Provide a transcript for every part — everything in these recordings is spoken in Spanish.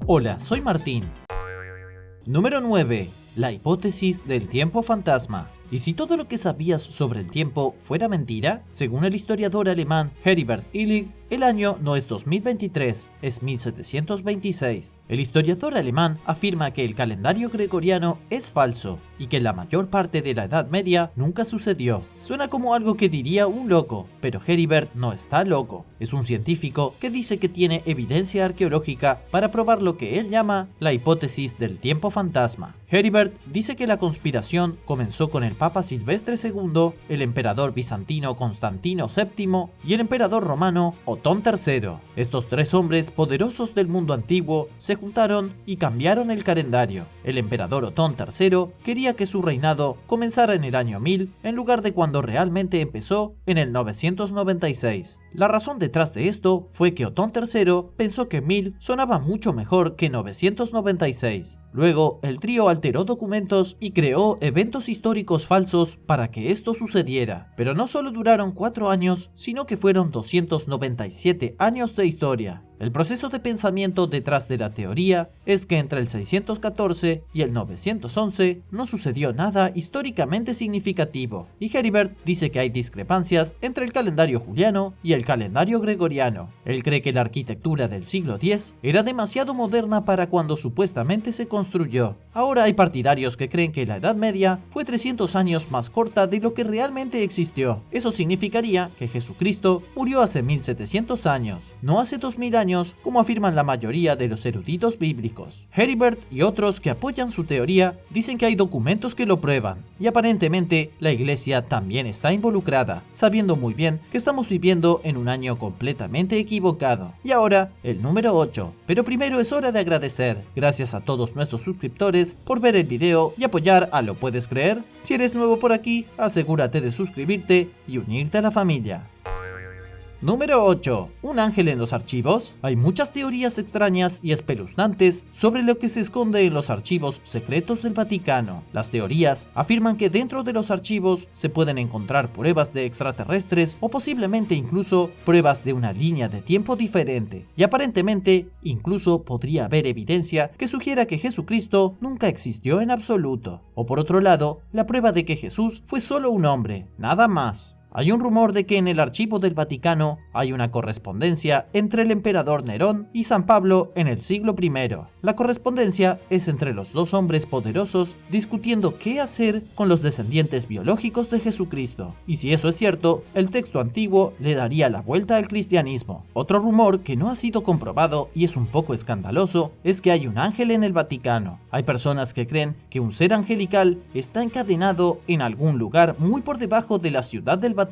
Hola, soy Martín. Número 9. La hipótesis del tiempo fantasma. ¿Y si todo lo que sabías sobre el tiempo fuera mentira? Según el historiador alemán Heribert Illig, el año no es 2023, es 1726. El historiador alemán afirma que el calendario gregoriano es falso y que la mayor parte de la Edad Media nunca sucedió. Suena como algo que diría un loco, pero Heribert no está loco. Es un científico que dice que tiene evidencia arqueológica para probar lo que él llama la hipótesis del tiempo fantasma. Heribert dice que la conspiración comenzó con el Papa Silvestre II, el emperador bizantino Constantino VII y el emperador romano Otón III. Estos tres hombres poderosos del mundo antiguo se juntaron y cambiaron el calendario. El emperador Otón III quería que su reinado comenzara en el año 1000 en lugar de cuando realmente empezó en el 996. La razón detrás de esto fue que Otón III pensó que 1000 sonaba mucho mejor que 996. Luego, el trío alteró documentos y creó eventos históricos falsos para que esto sucediera. Pero no solo duraron 4 años, sino que fueron 297 años de historia. El proceso de pensamiento detrás de la teoría es que entre el 614 y el 911 no sucedió nada históricamente significativo, y Heribert dice que hay discrepancias entre el calendario juliano y el calendario gregoriano. Él cree que la arquitectura del siglo X era demasiado moderna para cuando supuestamente se construyó. Ahora hay partidarios que creen que la Edad Media fue 300 años más corta de lo que realmente existió. Eso significaría que Jesucristo murió hace 1700 años, no hace 2000 años como afirman la mayoría de los eruditos bíblicos. Heribert y otros que apoyan su teoría dicen que hay documentos que lo prueban, y aparentemente la iglesia también está involucrada, sabiendo muy bien que estamos viviendo en un año completamente equivocado. Y ahora, el número 8. Pero primero es hora de agradecer. Gracias a todos nuestros suscriptores por ver el video y apoyar a Lo Puedes Creer. Si eres nuevo por aquí, asegúrate de suscribirte y unirte a la familia. Número 8. ¿Un ángel en los archivos? Hay muchas teorías extrañas y espeluznantes sobre lo que se esconde en los archivos secretos del Vaticano. Las teorías afirman que dentro de los archivos se pueden encontrar pruebas de extraterrestres o posiblemente incluso pruebas de una línea de tiempo diferente. Y aparentemente incluso podría haber evidencia que sugiera que Jesucristo nunca existió en absoluto. O por otro lado, la prueba de que Jesús fue solo un hombre, nada más. Hay un rumor de que en el archivo del Vaticano hay una correspondencia entre el emperador Nerón y San Pablo en el siglo I. La correspondencia es entre los dos hombres poderosos discutiendo qué hacer con los descendientes biológicos de Jesucristo. Y si eso es cierto, el texto antiguo le daría la vuelta al cristianismo. Otro rumor que no ha sido comprobado y es un poco escandaloso es que hay un ángel en el Vaticano. Hay personas que creen que un ser angelical está encadenado en algún lugar muy por debajo de la ciudad del Vaticano.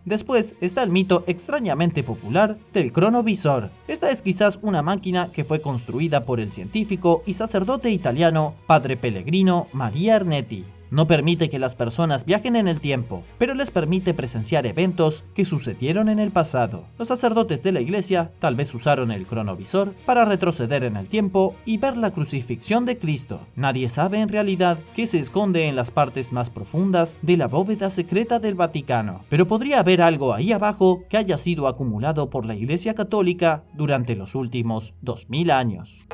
Después está el mito extrañamente popular del cronovisor. Esta es quizás una máquina que fue construida por el científico y sacerdote italiano Padre Pellegrino Maria Ernetti. No permite que las personas viajen en el tiempo, pero les permite presenciar eventos que sucedieron en el pasado. Los sacerdotes de la iglesia tal vez usaron el cronovisor para retroceder en el tiempo y ver la crucifixión de Cristo. Nadie sabe en realidad qué se esconde en las partes más profundas de la bóveda secreta del Vaticano, pero podría haber algo ahí abajo que haya sido acumulado por la Iglesia Católica durante los últimos 2000 años.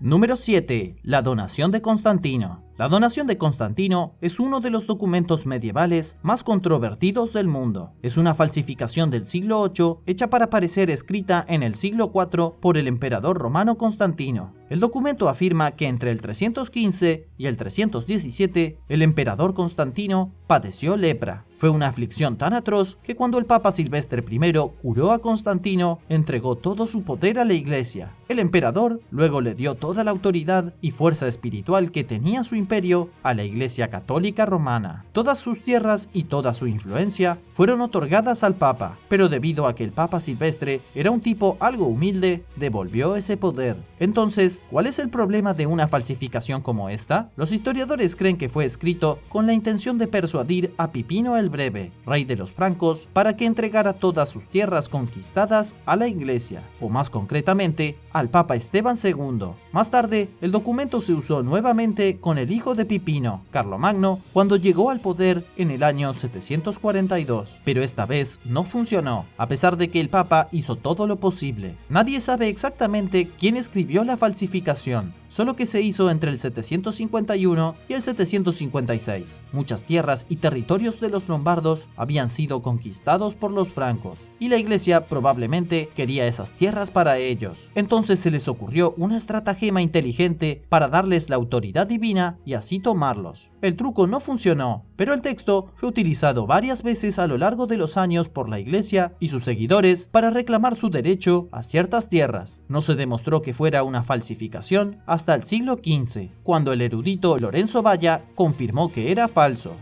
Número 7. La donación de Constantino. La donación de Constantino es uno de los documentos medievales más controvertidos del mundo. Es una falsificación del siglo VIII hecha para parecer escrita en el siglo IV por el emperador romano Constantino. El documento afirma que entre el 315 y el 317 el emperador Constantino padeció lepra. Fue una aflicción tan atroz que cuando el Papa Silvestre I curó a Constantino, entregó todo su poder a la iglesia. El emperador luego le dio toda la autoridad y fuerza espiritual que tenía su imperio a la Iglesia Católica Romana. Todas sus tierras y toda su influencia fueron otorgadas al Papa, pero debido a que el Papa Silvestre era un tipo algo humilde, devolvió ese poder. Entonces, ¿cuál es el problema de una falsificación como esta? Los historiadores creen que fue escrito con la intención de persuadir a Pipino el el Breve, rey de los francos, para que entregara todas sus tierras conquistadas a la Iglesia, o más concretamente, al Papa Esteban II. Más tarde, el documento se usó nuevamente con el hijo de Pipino, Carlomagno, cuando llegó al poder en el año 742, pero esta vez no funcionó, a pesar de que el Papa hizo todo lo posible. Nadie sabe exactamente quién escribió la falsificación, solo que se hizo entre el 751 y el 756. Muchas tierras y territorios de los lombardos habían sido conquistados por los francos, y la Iglesia probablemente quería esas tierras para ellos. Entonces se les ocurrió una estratagema inteligente para darles la autoridad divina y así tomarlos. El truco no funcionó, pero el texto fue utilizado varias veces a lo largo de los años por la Iglesia y sus seguidores para reclamar su derecho a ciertas tierras. No se demostró que fuera una falsificación hasta el siglo XV, cuando el erudito Lorenzo Valla confirmó que era falso.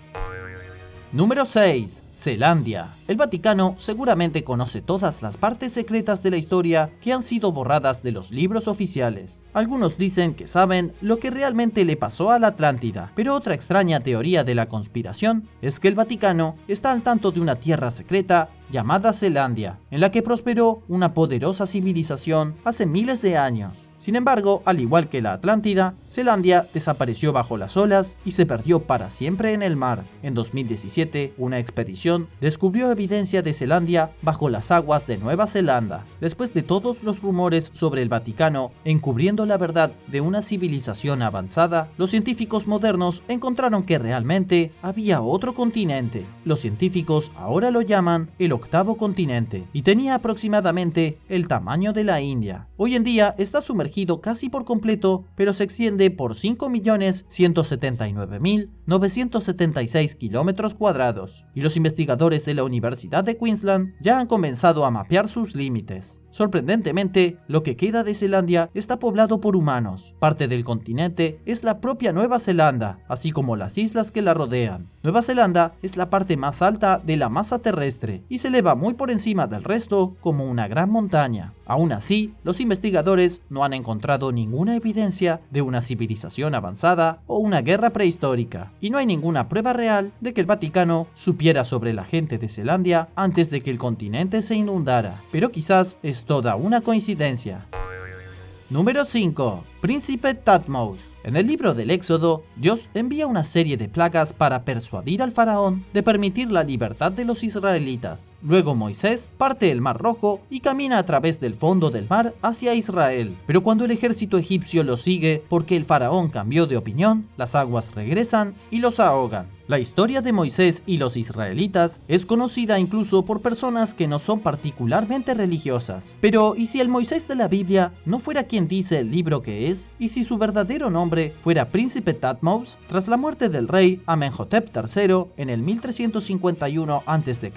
Número 6. Zelandia. El Vaticano seguramente conoce todas las partes secretas de la historia que han sido borradas de los libros oficiales. Algunos dicen que saben lo que realmente le pasó a la Atlántida, pero otra extraña teoría de la conspiración es que el Vaticano está al tanto de una tierra secreta llamada Zelandia, en la que prosperó una poderosa civilización hace miles de años. Sin embargo, al igual que la Atlántida, Zelandia desapareció bajo las olas y se perdió para siempre en el mar. En 2017, una expedición descubrió evidencia de Zelandia bajo las aguas de Nueva Zelanda. Después de todos los rumores sobre el Vaticano encubriendo la verdad de una civilización avanzada, los científicos modernos encontraron que realmente había otro continente. Los científicos ahora lo llaman el octavo continente y tenía aproximadamente el tamaño de la India. Hoy en día está sumergido casi por completo, pero se extiende por 5.179.976 kilómetros cuadrados, y los investigadores de la Universidad de Queensland ya han comenzado a mapear sus límites. Sorprendentemente, lo que queda de Zelandia está poblado por humanos. Parte del continente es la propia Nueva Zelanda, así como las islas que la rodean. Nueva Zelanda es la parte más alta de la masa terrestre y se eleva muy por encima del resto como una gran montaña. Aún así, los investigadores no han encontrado ninguna evidencia de una civilización avanzada o una guerra prehistórica, y no hay ninguna prueba real de que el Vaticano supiera sobre la gente de Zelandia antes de que el continente se inundara, pero quizás es toda una coincidencia. Número 5. Príncipe Thutmose. En el libro del Éxodo, Dios envía una serie de plagas para persuadir al faraón de permitir la libertad de los israelitas. Luego Moisés parte el Mar Rojo y camina a través del fondo del mar hacia Israel. Pero cuando el ejército egipcio lo sigue porque el faraón cambió de opinión, las aguas regresan y los ahogan. La historia de Moisés y los israelitas es conocida incluso por personas que no son particularmente religiosas. Pero, ¿y si el Moisés de la Biblia no fuera quien dice el libro que es? ¿Y si su verdadero nombre fuera Príncipe Thutmose? Tras la muerte del rey Amenhotep III en el 1351 a.C.,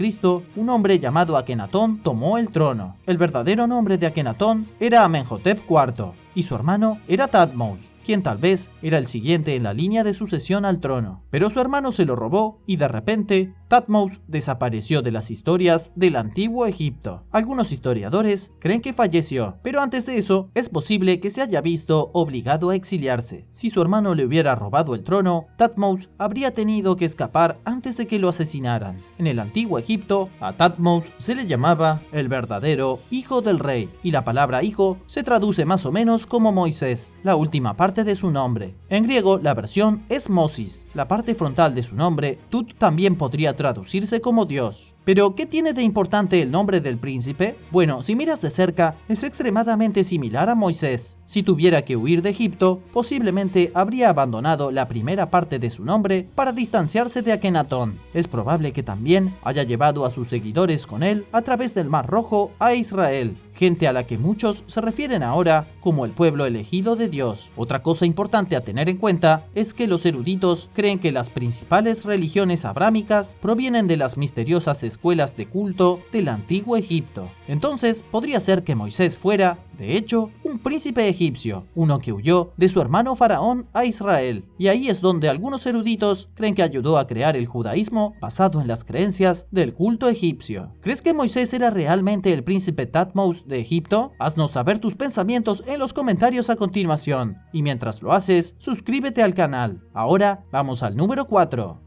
un hombre llamado Akenatón tomó el trono. El verdadero nombre de Akenatón era Amenhotep IV y su hermano era Thutmose, quien tal vez era el siguiente en la línea de sucesión al trono. Pero su hermano se lo robó y de repente Thutmose desapareció de las historias del antiguo Egipto. Algunos historiadores creen que falleció, pero antes de eso es posible que se haya visto obligado a exiliarse. Si su hermano le hubiera robado el trono, Thutmose habría tenido que escapar antes de que lo asesinaran. En el antiguo Egipto, a Thutmose se le llamaba el verdadero hijo del rey, y la palabra hijo se traduce más o menos como Moisés, la última parte de su nombre. En griego la versión es Moses. La parte frontal de su nombre, Tut, también podría traducirse como Dios. Pero, ¿qué tiene de importante el nombre del príncipe? Bueno, si miras de cerca, es extremadamente similar a Moisés. Si tuviera que huir de Egipto, posiblemente habría abandonado la primera parte de su nombre para distanciarse de Akenatón. Es probable que también haya llevado a sus seguidores con él a través del Mar Rojo a Israel, gente a la que muchos se refieren ahora como el pueblo elegido de Dios. Otra cosa importante a tener en cuenta es que los eruditos creen que las principales religiones abrámicas provienen de las misteriosas escuelas de culto del antiguo Egipto. Entonces, podría ser que Moisés fuera, de hecho, un príncipe egipcio, uno que huyó de su hermano faraón a Israel. Y ahí es donde algunos eruditos creen que ayudó a crear el judaísmo basado en las creencias del culto egipcio. ¿Crees que Moisés era realmente el príncipe Thutmose de Egipto? Haznos saber tus pensamientos en los comentarios a continuación. Y mientras lo haces, suscríbete al canal. Ahora vamos al número 4.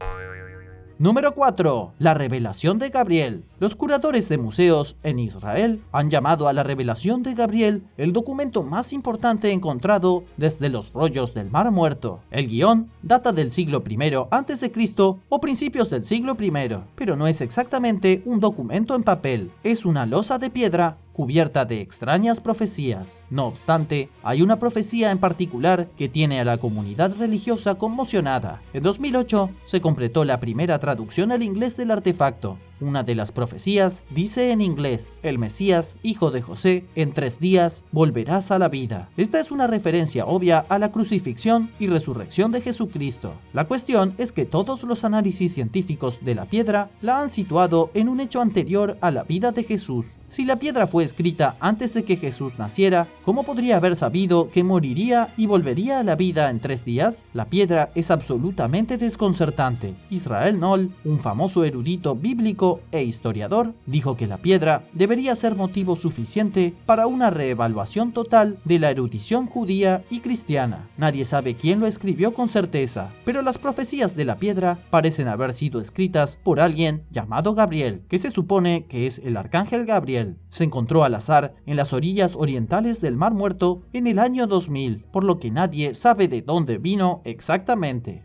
Número 4. La revelación de Gabriel. Los curadores de museos en Israel han llamado a la revelación de Gabriel el documento más importante encontrado desde los rollos del Mar Muerto. El guión data del siglo I a.C. o principios del siglo I, pero no es exactamente un documento en papel, es una losa de piedra cubierta de extrañas profecías. No obstante, hay una profecía en particular que tiene a la comunidad religiosa conmocionada. En 2008 se completó la primera traducción al inglés del artefacto. Una de las profecías dice en inglés: el Mesías, hijo de José, en 3 días volverás a la vida. Esta es una referencia obvia a la crucifixión y resurrección de Jesucristo. La cuestión es que todos los análisis científicos de la piedra la han situado en un hecho anterior a la vida de Jesús. Si la piedra fue escrita antes de que Jesús naciera, ¿cómo podría haber sabido que moriría y volvería a la vida en 3 días? La piedra es absolutamente desconcertante. Israel Noll, un famoso erudito bíblico e historiador, dijo que la piedra debería ser motivo suficiente para una reevaluación total de la erudición judía y cristiana. Nadie sabe quién lo escribió con certeza, pero las profecías de la piedra parecen haber sido escritas por alguien llamado Gabriel, que se supone que es el arcángel Gabriel. Se encontró al azar en las orillas orientales del Mar Muerto en el año 2000, por lo que nadie sabe de dónde vino exactamente.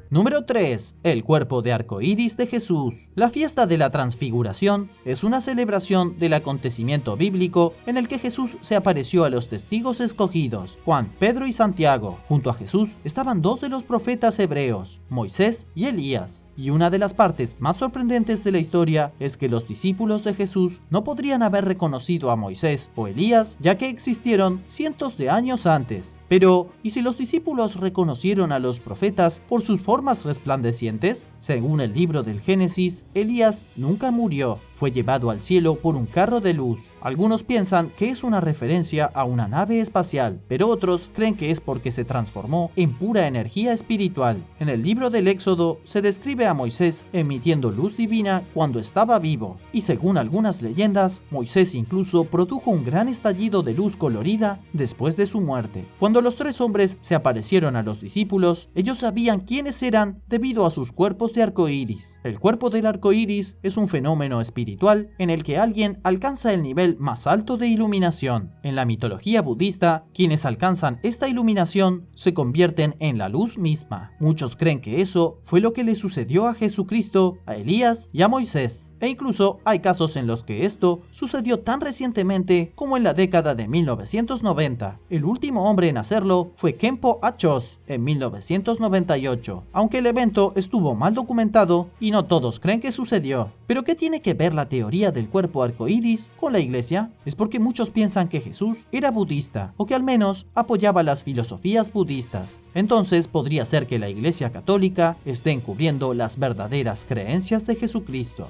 Número 3. El cuerpo de arcoíris de Jesús. La fiesta de la Transfiguración es una celebración del acontecimiento bíblico en el que Jesús se apareció a los testigos escogidos, Juan, Pedro y Santiago. Junto a Jesús estaban 2 de los profetas hebreos, Moisés y Elías. Y una de las partes más sorprendentes de la historia es que los discípulos de Jesús no podrían haber reconocido a Moisés o Elías, ya que existieron cientos de años antes. Pero, ¿y si los discípulos reconocieron a los profetas por sus formas resplandecientes? Según el libro del Génesis, Elías nunca murió, fue llevado al cielo por un carro de luz. Algunos piensan que es una referencia a una nave espacial, pero otros creen que es porque se transformó en pura energía espiritual. En el libro del Éxodo se describe a Moisés emitiendo luz divina cuando estaba vivo, y según algunas leyendas, Moisés incluso produjo un gran estallido de luz colorida después de su muerte. Cuando los 3 hombres se aparecieron a los discípulos, ellos sabían quiénes eran debido a sus cuerpos de arcoíris. El cuerpo del arcoíris es un fenómeno espiritual en el que alguien alcanza el nivel más alto de iluminación. En la mitología budista, quienes alcanzan esta iluminación se convierten en la luz misma. Muchos creen que eso fue lo que le sucedió a Jesucristo, a Elías y a Moisés. E incluso hay casos en los que esto sucedió tan recientemente como en la década de 1990. El último hombre en hacerlo fue Khenpo Achos en 1998, aunque el evento estuvo mal documentado y no todos creen que sucedió. ¿Pero qué tiene que ver la teoría del cuerpo arcoíris con la iglesia? Es porque muchos piensan que Jesús era budista, o que al menos apoyaba las filosofías budistas. Entonces podría ser que la Iglesia Católica esté encubriendo las verdaderas creencias de Jesucristo.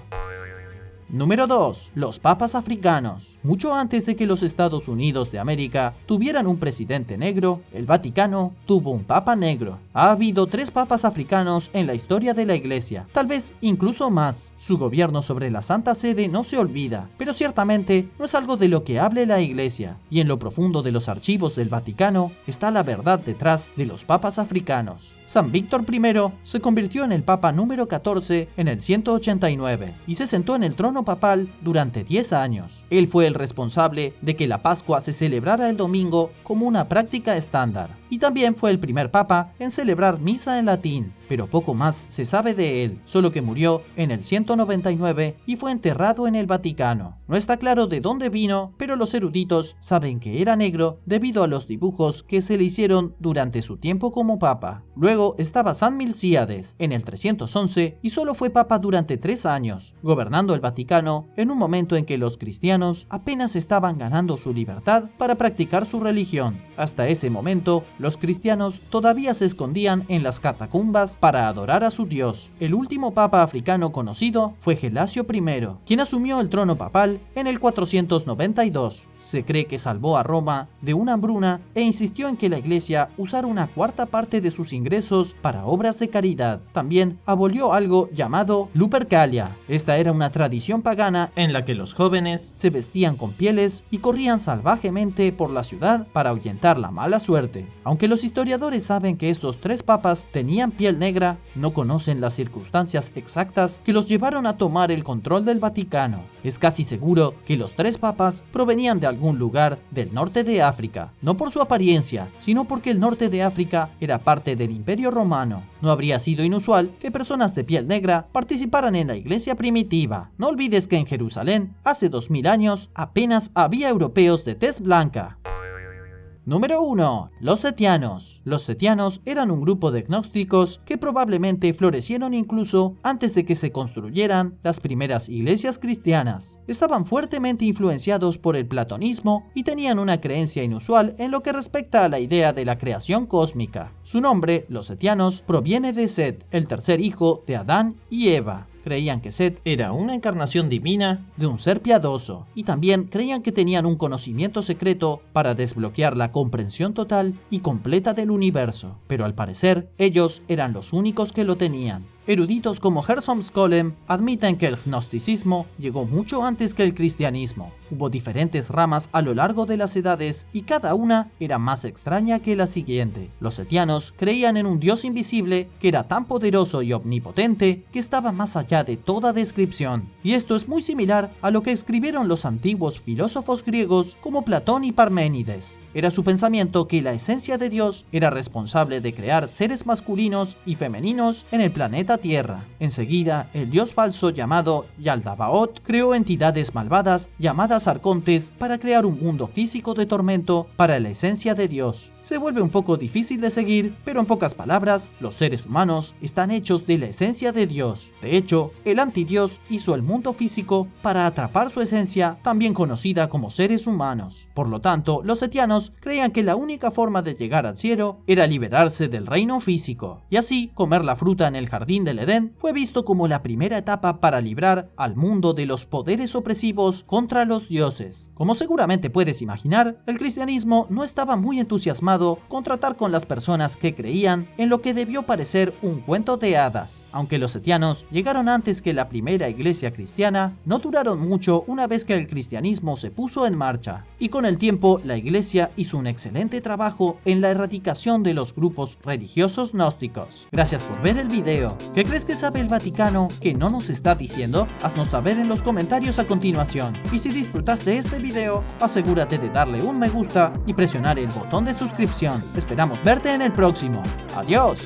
Número 2. Los papas africanos. Mucho antes de que los Estados Unidos de América tuvieran un presidente negro, el Vaticano tuvo un papa negro. Ha habido 3 papas africanos en la historia de la iglesia, tal vez incluso más. Su gobierno sobre la Santa Sede no se olvida, pero ciertamente no es algo de lo que hable la iglesia, y en lo profundo de los archivos del Vaticano está la verdad detrás de los papas africanos. San Víctor I se convirtió en el papa número 14 en el 189 y se sentó en el trono papal durante 10 años. Él fue el responsable de que la Pascua se celebrara el domingo como una práctica estándar, y también fue el primer papa en celebrar misa en latín, pero poco más se sabe de él, solo que murió en el 199 y fue enterrado en el Vaticano. No está claro de dónde vino, pero los eruditos saben que era negro debido a los dibujos que se le hicieron durante su tiempo como papa. Luego estaba San Milcíades en el 311 y solo fue papa durante 3 años, gobernando el Vaticano en un momento en que los cristianos apenas estaban ganando su libertad para practicar su religión. Hasta ese momento, los cristianos todavía se escondían en las catacumbas para adorar a su Dios. El último papa africano conocido fue Gelasio I, quien asumió el trono papal en el 492. Se cree que salvó a Roma de una hambruna e insistió en que la iglesia usara una cuarta parte de sus ingresos para obras de caridad. También abolió algo llamado Lupercalia. Esta era una tradición pagana en la que los jóvenes se vestían con pieles y corrían salvajemente por la ciudad para ahuyentar la mala suerte. Aunque los historiadores saben que estos 3 papas tenían piel negra, no conocen las circunstancias exactas que los llevaron a tomar el control del Vaticano. Es casi seguro que los 3 papas provenían de algún lugar del norte de África, no por su apariencia, sino porque el norte de África era parte del Imperio Romano. No habría sido inusual que personas de piel negra participaran en la iglesia primitiva. No olvides que en Jerusalén, hace 2000 años, apenas había europeos de tez blanca. Número 1. Los setianos. Los setianos eran un grupo de gnósticos que probablemente florecieron incluso antes de que se construyeran las primeras iglesias cristianas. Estaban fuertemente influenciados por el platonismo y tenían una creencia inusual en lo que respecta a la idea de la creación cósmica. Su nombre, los setianos, proviene de Set, el tercer hijo de Adán y Eva. Creían que Set era una encarnación divina de un ser piadoso, y también creían que tenían un conocimiento secreto para desbloquear la comprensión total y completa del universo, pero al parecer ellos eran los únicos que lo tenían. Eruditos como Gershom Scholem admiten que el gnosticismo llegó mucho antes que el cristianismo. Hubo diferentes ramas a lo largo de las edades y cada una era más extraña que la siguiente. Los setianos creían en un dios invisible que era tan poderoso y omnipotente que estaba más allá de toda descripción. Y esto es muy similar a lo que escribieron los antiguos filósofos griegos como Platón y Parménides. Era su pensamiento que la esencia de Dios era responsable de crear seres masculinos y femeninos en el planeta Tierra. Enseguida, el dios falso llamado Yaldabaoth creó entidades malvadas llamadas arcontes para crear un mundo físico de tormento para la esencia de Dios. Se vuelve un poco difícil de seguir, pero en pocas palabras, los seres humanos están hechos de la esencia de Dios. De hecho, el antidios hizo el mundo físico para atrapar su esencia, también conocida como seres humanos. Por lo tanto, los setianos creían que la única forma de llegar al cielo era liberarse del reino físico, y así comer la fruta en el jardín del Edén fue visto como la primera etapa para librar al mundo de los poderes opresivos contra los dioses. Como seguramente puedes imaginar, el cristianismo no estaba muy entusiasmado con tratar con las personas que creían en lo que debió parecer un cuento de hadas. Aunque los setianos llegaron antes que la primera iglesia cristiana, no duraron mucho una vez que el cristianismo se puso en marcha, y con el tiempo la iglesia hizo un excelente trabajo en la erradicación de los grupos religiosos gnósticos. Gracias por ver el video. ¿Qué crees que sabe el Vaticano que no nos está diciendo? Haznos saber en los comentarios a continuación. Y si disfrutaste este video, asegúrate de darle un me gusta y presionar el botón de suscripción. Esperamos verte en el próximo. ¡Adiós!